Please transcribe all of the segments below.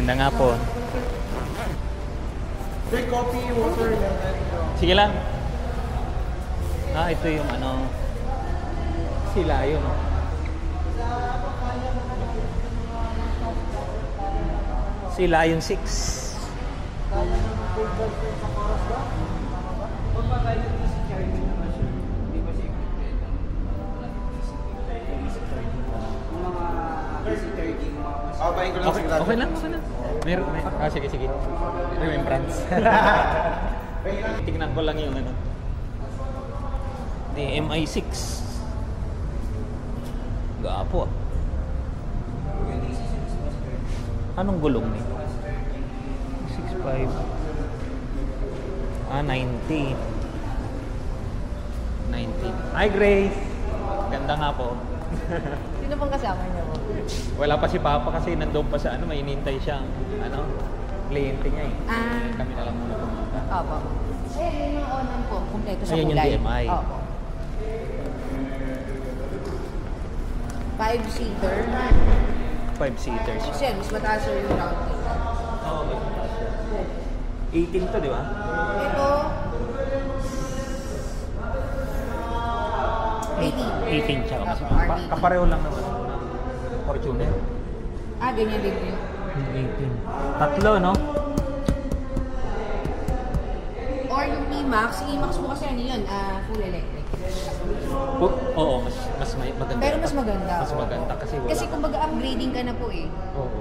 Magandang hapon. May coffee, water, Sige lang. Ito yung ano. Sila yun. Sila yung 6. Okay lang. Sige. Remembrance. Tingnan ko lang yung ano. The MI6. Gapo ah. Anong gulong ni? 6.5. 90. Hi Grace. Ganda nga po. Sino pang kasama niyo? Wala pa si Papa kasi nandoon pa sa ano, may hinintay siya. Ano? Kliyente niya eh. Kami na lang muna pumunta. Opo. May mga onan po, kumpleto sa Ayun kulay. yung DMI. Opo. 5-seater. 5-seaters. Kasi yan, mas mataas yung rounding. Oo, mas mataas siya. 18 to, di ba? Ito, 18 siya. Mas, R18. kapareho lang naman ng Fortuner. Ganyan din yun. 18. Tatlo, no? Or yung E-Max. E-Max po kasi ano yun, full electric. Oo, mas maganda. Pero mas maganda. Mas maganda kasi wala. Kasi kumbaga upgrading ka na po eh. Oo.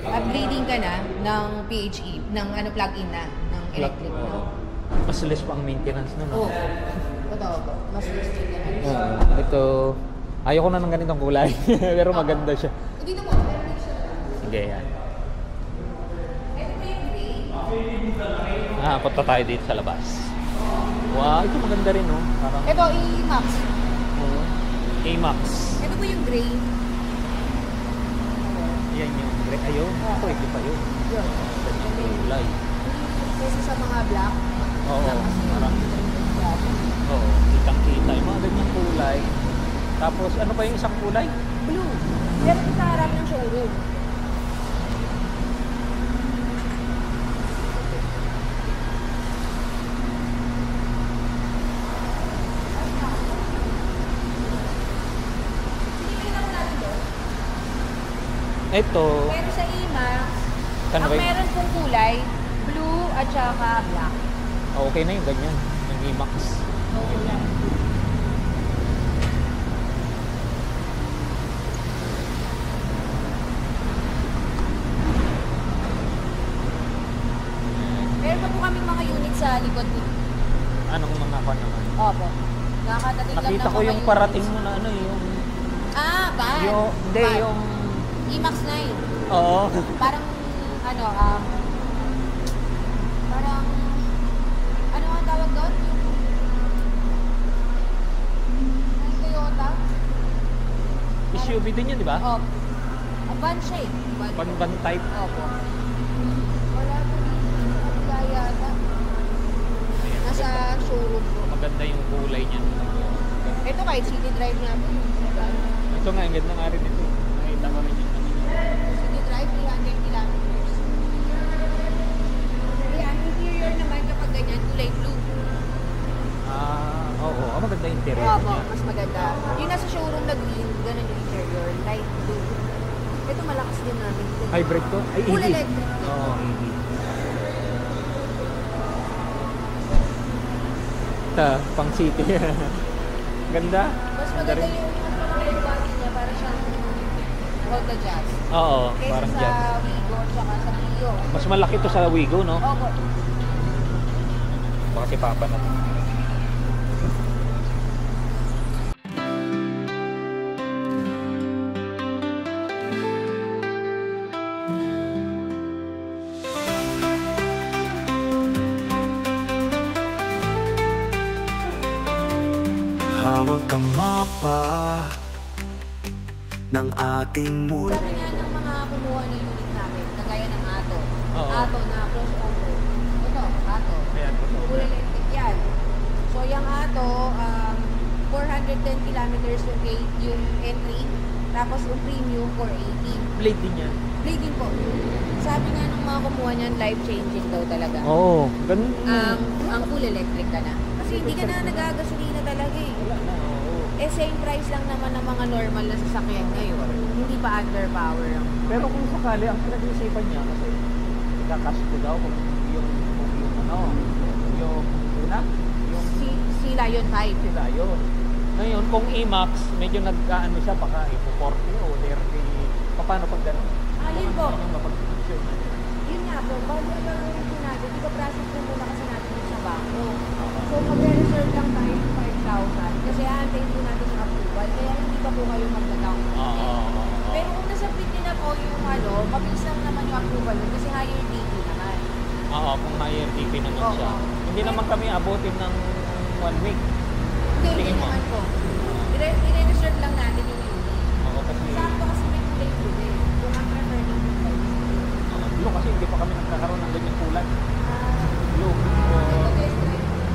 Upgrading ka na ng PHE, ng ano plug-in na, ng electric na. Oo. Mas less pa ang maintenance nun. Oo. Totoo po. Mas listed ka na. Ito, ayoko na ng ganitong kulay. Pero maganda siya. Dito po, meron din siya. Sige, yan. Ito po yung gray. Punta tayo dito sa labas. Wow, ito maganda rin, no? Parang, Ito, E-Max. A-Max. Ito po yung gray. Yan yung gray. Ayun. Ito, ito pa yun. Yun. Ganda yung kulay. Kasi sa mga black. Oo, parang, oo, kitang-kita. Yung mga ganyang kulay. Tapos, ano pa yung isang kulay? Blue. Pero ito sa harap ng showroom. Ito, Pero sa E-Max, Ano ang ba yun? meron pong kulay, blue at saka black. okay na yung ganyan. Yung E-Max. Meron pa po kaming mga unit sa likod dito. Anong mga pa naman? Opo. Nakakatating lang Nakita ng ko mga yung units. parating mo na ano, yung... Van. Hindi, Van. yung... E-Max 9. Oo. Parang, parang, ano ang tawag doon? Yung Toyota? SUV din yun, di ba? Opo. Van siya eh. Van type. Opo. Wala po dito. Kaya yata. Nasa showroom po. Maganda yung kulay niya. Ito kahit city drive nga po. Ito nga, ang ganda nga rin ito. Nakita ko rin yung City drive, 300 kilometers. Kaya ang interior naman kapag ganyan, kulay blue. Oo. Maganda yung interior Opo, niya. mas maganda. Yung nasa showroom na green, ganun yung interior, light blue. Ito malakas din namin. Hybrid to? Ay, Full EV. electric. Oo, EV. Ito, pang city. Ganda. Mas Ganda maganda rin. yung body niya para siyang Honda Jazz. Oo, Kesa parang sa dyan. Wigo tsaka sa Clio. Mas malaki to sa Wigo, no? Opo. Baka si Papa na. Hawak ang mapa ng ating mundo. Sabi nga ng mga kumuha ng unit namin, kagaya ng Ato. Oo. Ato na crossover. Ito, Ato. Ayan, crossover. Full electric yan. So, yung Ato, 410 kilometers yung entry. Tapos yung premium, 480. Blade din yan. Blade din po. Sabi nga nung mga kumuha niyan, life-changing daw talaga. Oo, ganun. Ang full electric ka na. Kasi hindi ka na nagagasolina talaga eh. Wala na, oo. Eh, same price lang naman ng mga normal na sasakyan ngayon. Hindi pa underpower ang... Pero kung sakali, ang pinag-iisipan niya kasi ikakas ko daw kung yung Si Lion 5. sila yun. Ngayon, kung E-Max, medyo nag-ano siya, baka ipo 40 o 30. Paano pag gano'n? Yun po. Yung mapag-sure na. Yun nga po, bago nagkaroon po natin, process po muna kasi natin yun sa bangko. So, mag-reserve lang tayo ng 5,000 kasi aantayin po natin yung approval. Kaya hindi pa po kayo mag-down payment. Pero kung nasabit nyo na po yung mabilis lang naman yung approval nun kasi higher DP naman. Oo, kung higher DP naman Oo. siya. Hindi naman kami abutin ng 1 week. Hindi Tingin mo? naman po. I-reserve lang natin yung unit. Oo, kasi Sakto kasi may kulay unit. Kung ang prefer ng blue kasi hindi pa kami nagkakaroon ng ganyan kulay. Blue.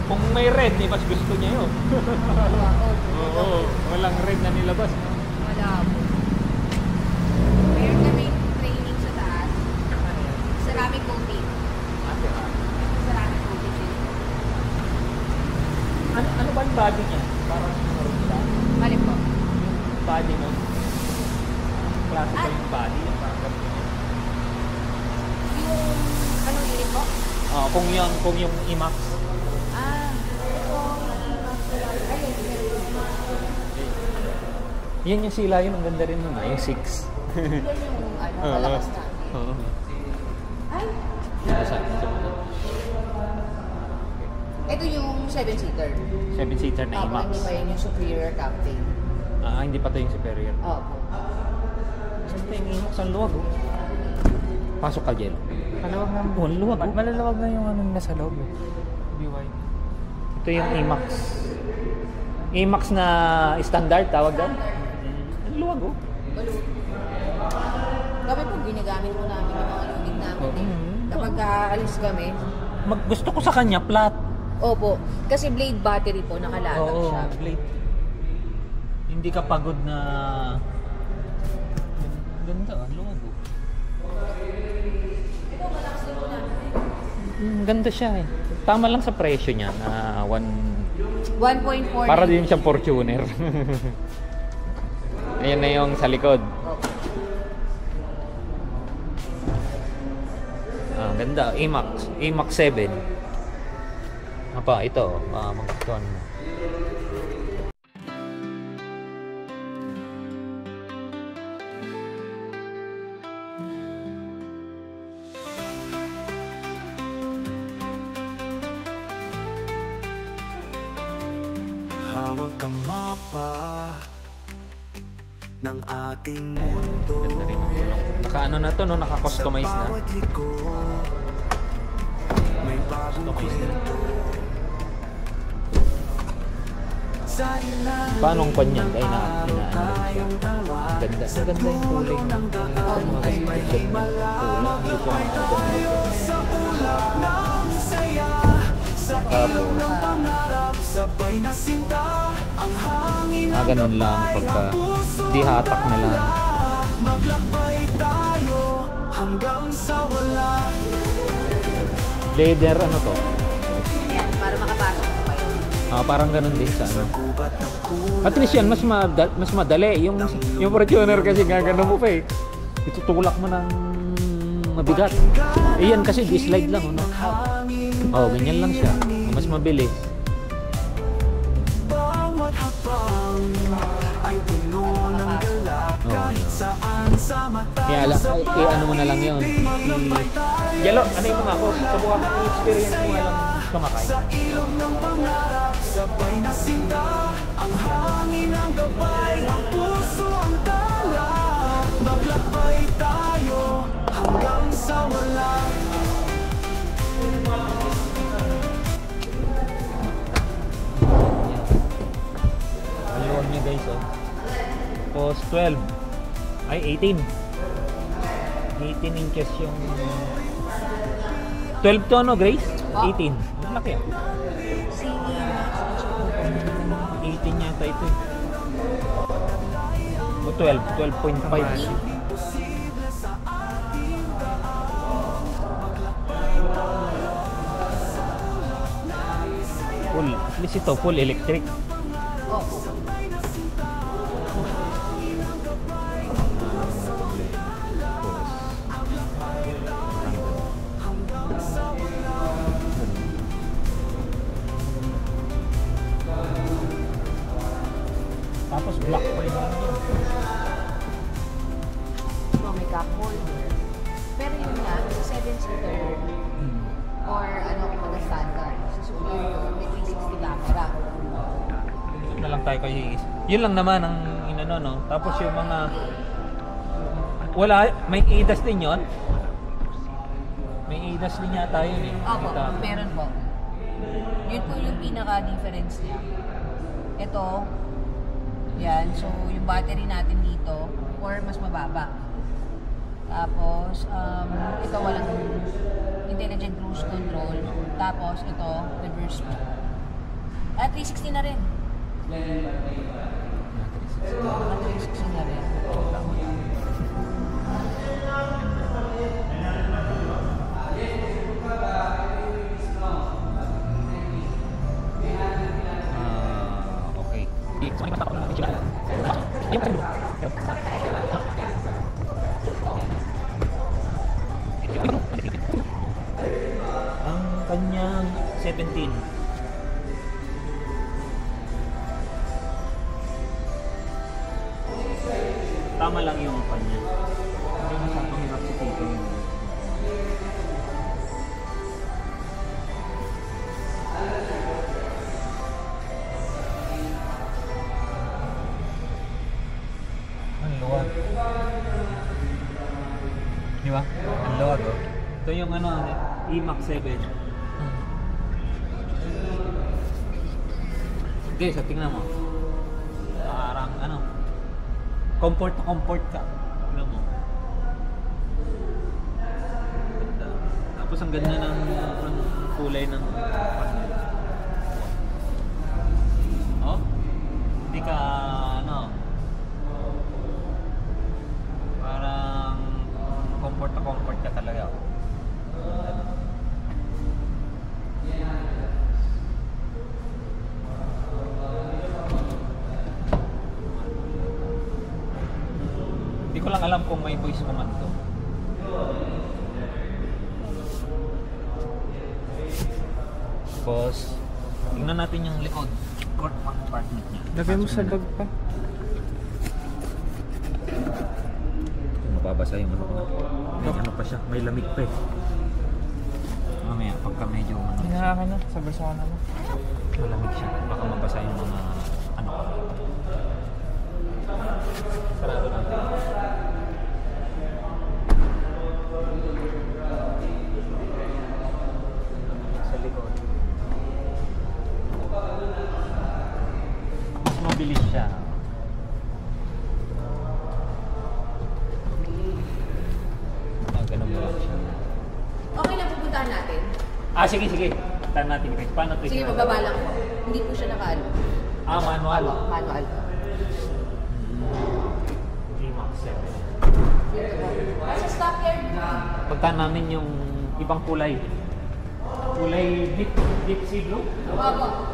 Kung may red, mas gusto niya yun. Oo, walang red na nilabas. Wala po. Meron kami training sa taas. Ceramic coating. Ceramic coating din. Ano ba yung body niya? Parang siya. Balik po. Yung body mo. Classical yung body. Yung parang ganito niya. Yung anong unit po? Kung yung E-Max. Yan yung sila yun. Ang ganda rin nun. Yung 6. Yan yung malakas natin. Oo. Ay! Ito yung 7-seater. 7-seater na E-Max. Hindi pa yun yung superior captain. Hindi pa ito yung superior. Opo. Saan yung E-Max? Ang luwag oh. Pasok ka, Jel. Maluwag na. Ang luwag oh. Malalawag na yung anong nasa loob. BY. Ito yung E-Max. E-Max na standard tawag daw. Ang luwag oh. Balot. Kami po, ginagamit po namin yung mga unit namin. Mhm. Kapag alis kami, Gusto ko sa kanya flat. opo, kasi blade battery po, nakalatag siya. Blade. Hindi ka pagod na... Ganda, ang luwag oh. Ito, malakas din po namin. Ganda siya eh. Tama lang sa presyo niya na 1.4. para din siyang Fortuner. Ayan na yung sa likod. Opo. Ganda. E-Max 7. Apa, ito. Magkakaroon mo. Hawak ang mapa ng ating mundo. Ganda rin ang gulong. Naka-ano na to, no? Naka-customize na. Bawat liko, may bagong kwento. Sa ilan Paano ang kanya? Ay, inaano tayong dalawa. Ganda. Ang ganda yung kulay. Ang mga special na kulay. Hindi ko maganda. Sa ulap ng saya, sa ilog ng pangarap, sabay na sinta ang hangin. Ganun lang pagka di hatak na lang. Maglakbay tayo hanggang sa wala. Leather ano to? Ayan, para makapasok po kayo. Parang ganun din sa ano. Gubat ng kulay. At least yan, mas madali. Yung Fortuner kasi gagano mo pa eh. Itutulak mo ng mabigat. Eh yan kasi di-slide lang. Ano? Ganyan lang siya. Mas mabilis. Bawat hakbang ay puno ng galak. Kahit saan sa mata. Kaya ano mo na lang yun. Yalo, ano yung mga ako? Subukan mo i-experience mo lang sumakay. Sa ilog ng pangarap, sabay na sinta ang hangin ang gabay, ang puso ang tala. Maglakbay tayo hanggang sa wala. Ang luwag niya guys oh. Tapos 12. Ay 18. 18 inches yung 12 to ano Grace? 18. Ang laki ah. 18 yata ito eh. 12, 12.5. Full, at least ito, full electric. Opo. Tapos black pa rin yun. So, may cup holder. Pero yun nga, sa 7-seater or ano kung mga standard. Sa superior, may 360 camera. Yun na lang tayo kay Higis. Yun lang naman ang inano, no? Tapos yung mga... Wala, may ADAS din yun? May ADAS din yata yun eh. Opo, Kita. meron po. Yun po yung pinaka-difference niya. Ito, yan. So, yung battery natin dito, or mas mababa. Tapos, ito walang intelligent cruise control. Tapos, ito, reverse mode. At 360 na rin. At 360 na rin. Okay. Ang kanyang 17. Tama lang yung kanya. Hindi masyadong hirap si Tito. Ang luwag. Di ba? Ang luwag oh. Ito yung ano, E-Max 7. Okay, so tingnan mo. Parang ano, comfort na comfort ka. Tingnan mo. Ganda. Tapos ang ganda ng kulay ng panel. Oh? Hindi ka ano, parang comfort na comfort ka talaga. Hindi ko lang alam kung may voice command to. Tapos, tingnan natin yung likod. Court compartment niya. Lagay mo sa bag pa. Mababasa yung ano ko na. May ano pa siya, may lamig pa eh. Mamaya, pagka medyo ano, Hinaha ka na. Sa verso ka na mo. malamig siya. Baka mabasa yung mga ano ko. Sarado natin. Sa likod. Mas mabilis siya. Ganun mo lang siya. Okay lang, pupuntahan natin. Ah, sige, sige. Puntahan natin guys. Paano ito? Sige, bababa lang po. Hindi po siya nakaano. Ah, manual. Manual. G-Max 7. Dito po. Sa stockyard po. Puntahan namin yung ibang kulay. Kulay deep sea blue. Opo.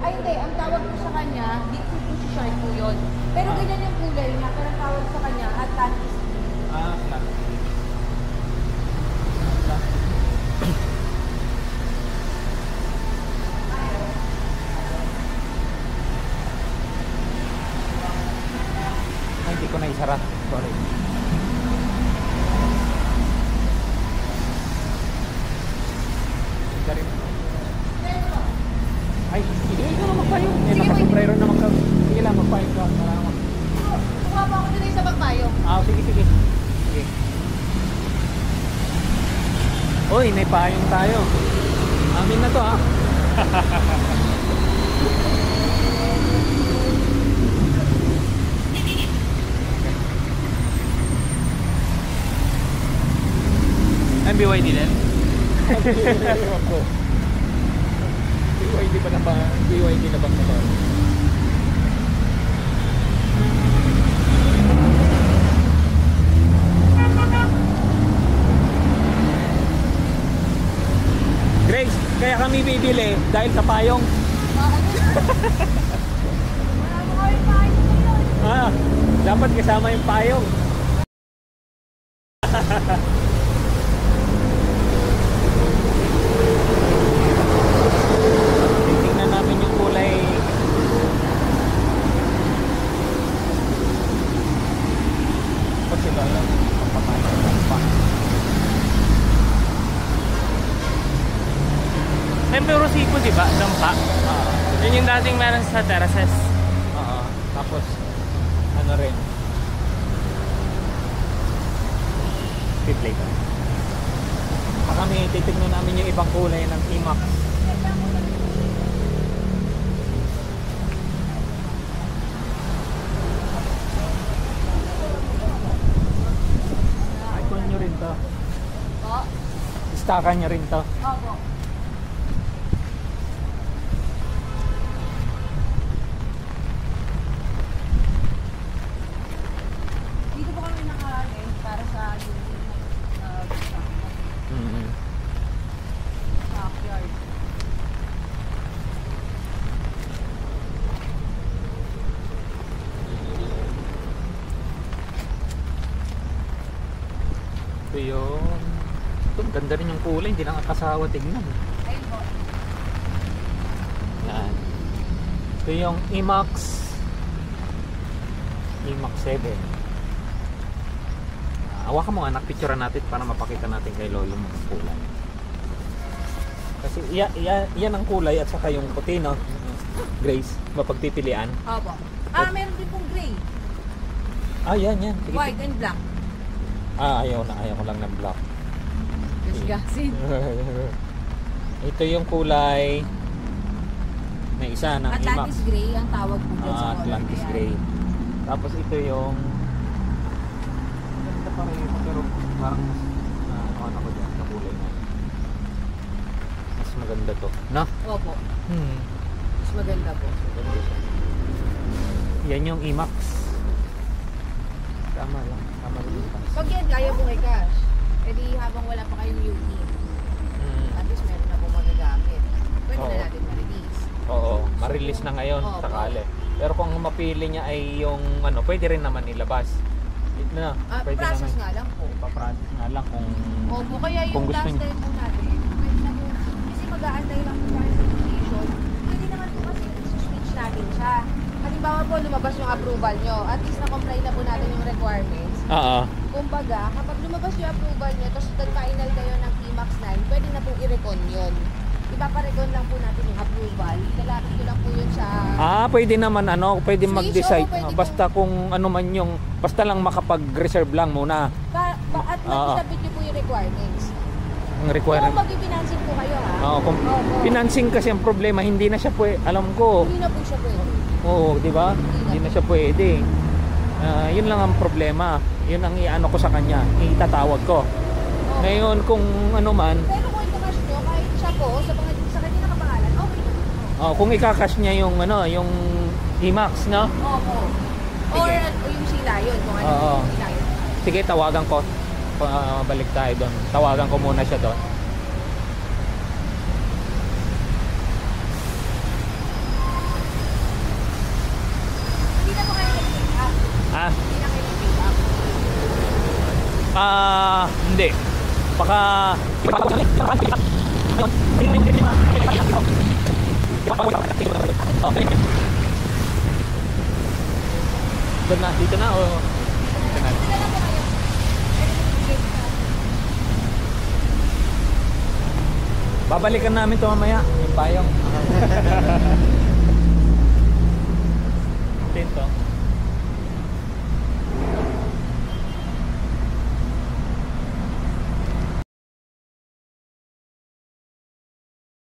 Ay, hindi. Ang tawag po sa kanya, deep blue shark po yun. Pero ganyan yung kulay niya. Pero ang tawag sa kanya, Atlantis. Ah, plastic. Ay, hindi ko na isara. Sorry. Sorry. Ay, sige ka na magpayo. Eh, nakasombrero naman ka. Sige lang, magpayo ka. Maraming. Kuha pa ako dito sa bagpayo. Ah, sige, sige. Sige. Uy, may payong tayo. Amin na to, ah. Ang BYD din? Ewan ko. BYD ba na ba? BYD na bang naman? kaya kami bibili dahil sa payong. Wala mo kami paano ngayon. Dapat kasama yung payong. Tingnan namin yung kulay. Pag sila lang, papapayong pa. Tempero seafood, di ba? Dampa. Yun yung dating meron sa terraces. Oo. Tapos, ano rin? Plate. Kami titignan namin yung ibang kulay ng Imax. Icon nyo rin to. Po? Stackan nyo rin to. Opo. Dito po kami nakain para sa backyard. Ito yun. Ito, ganda rin yung kulay. Hindi na kasawa tignan. Ayun po. Yan. Ito yung Imax 7. Hawakan mo anak, picturean natin para mapakita natin kay lolo mo ang kulay. Kasi yan ang kulay at saka yung puti, no? Grace, mapagpipilian. Opo. Meron din pong gray. Yan. Sige. White and black. Ayaw ko lang ng black. Gasgasin. Ito yung kulay na isa ng Imax. Atlantis gray ang tawag po dyan sa Atlantis color. gray. Tapos ito yung ganda pa rin pero parang ano ko dyan sa kulay na. Mas maganda to. No? Opo. Mas maganda po. Maganda siya. Yan yung Imax. Tama lang. Tama rin yung price. Pag yan, kaya pong i-cash. E di habang wala pa kayong UE, at least meron na po magagamit. Pwede Oo. na natin ma-release. Oo, ma-release na ngayon Opo. sakali. Pero kung mapili niya ay yung ano, pwede rin naman ilabas. Ito na, pwede Process naman. nga lang po. Ipaprocess nga lang kung Opo, kaya Kung yung gusto last niyo. time po natin, pwede na po, kasi mag-aantay lang po tayo sa application, pwede naman po kasi switch natin siya. Halimbawa po, lumabas yung approval nyo, at least na-comply na po natin yung requirements. Kumbaga, kapag lumabas yung approval nyo, tapos final kayo ng Imax 9, pwede na pong i-recon yun. Ipaparecon lang po natin yung approval. Lalapit ko lang po yun sa... pwede naman pwede Switch, mag-decide. oo, pwede Basta kung ano man yung, basta lang makapag-reserve lang muna at mag-submit nyo po yung requirements. ang Kung requirement. mag-financing po kayo ha? Oo, kung Opo. financing kasi ang problema, hindi na siya pwede, alam ko. Hindi na po siya pwede. Oo, di ba? Hindi na siya pwede. Yun lang ang problema. Yun ang iano ko sa kanya, itatawag ko. Ngayon kung ano man, Pero kung ito-cash nyo, kahit siya po, sa kanya nakapangalan, okay na. kung i-cash niya yung yung Imax, no? Opo. Or yung sila yun, kung ano Oo. yung sila yun. Sige, tawagan ko. Balik tayo doon. Tawagan ko muna siya doon. Hindi na po kayo nag-pick up. Hindi na kayo nag-pick up. Hindi. Baka doon na, dito na o dito na. Hindi na lang po kayo. Babalikan namin to mamaya. Yung payong. Tinto.